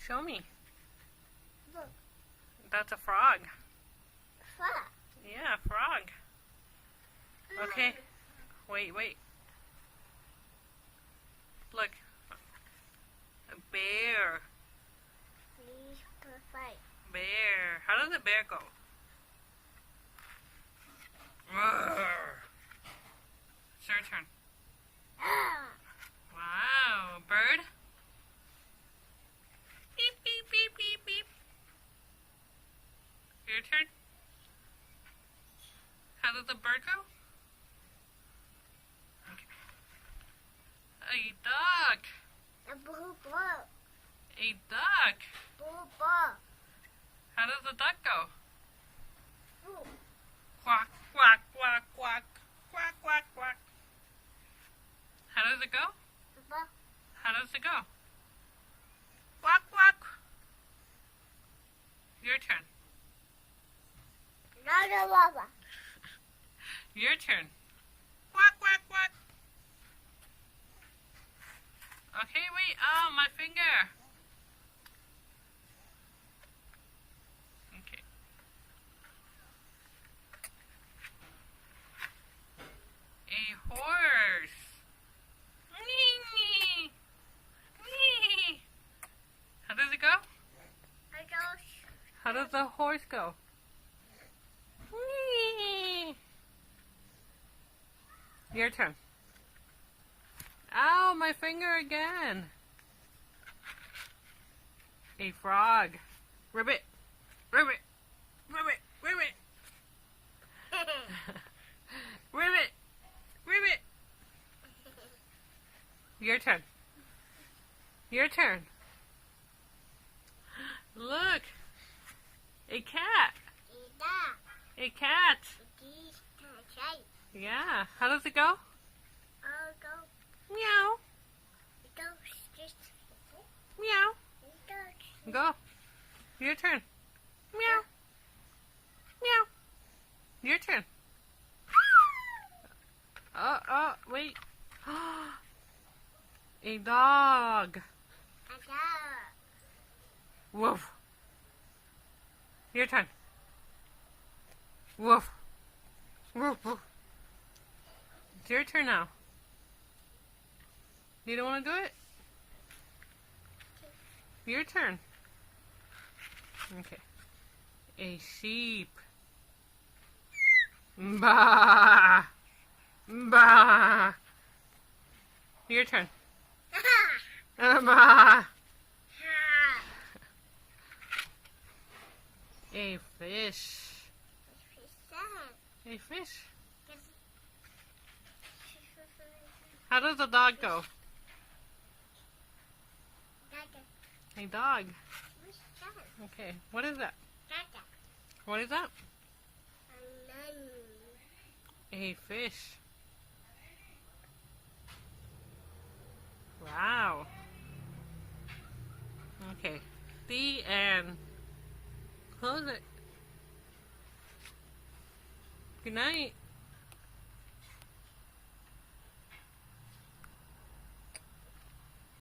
Show me. Look. That's a frog. Frog. Yeah, frog. Okay. Wait. Look. A bear. Please fight. Bear. How does the bear go? Roar. It's your turn. Wow. Bird. Beep, beep, beep, beep, beep. Your turn. How does the bird go? Okay. A duck. A blue ball. A duck. Blue ball. How does the duck go? Blue. Quack, quack, quack, quack. Quack, quack, quack. How does it go? Ball. How does it go? Quack, quack. Your turn. Another rubber. Your turn. Quack, quack, quack. Okay, wait. Oh, my finger. Okay. A horse. Nee. How does it go? I go. How does the horse go? Nee. Your turn. Ow, my finger again. A frog. Ribbit. Ribbit. Ribbit. Ribbit. Ribbit. Ribbit. Your turn. Your turn. Look. A cat. A cat. Yeah. How does it go? I'll go. Meow. Go. Just. Meow. Go. Go. Your turn. Meow. Meow. Your turn. Wait. A dog. Woof. Your turn. Woof. Woof, woof. It's your turn now. You don't want to do it? Your turn. Okay. A sheep. Bah. Bah. Your turn. Bah. A fish. A fish. How does a dog go? A dog. Okay. What is that? What is that? A fish. Wow. Okay. The end. Close it. Good night.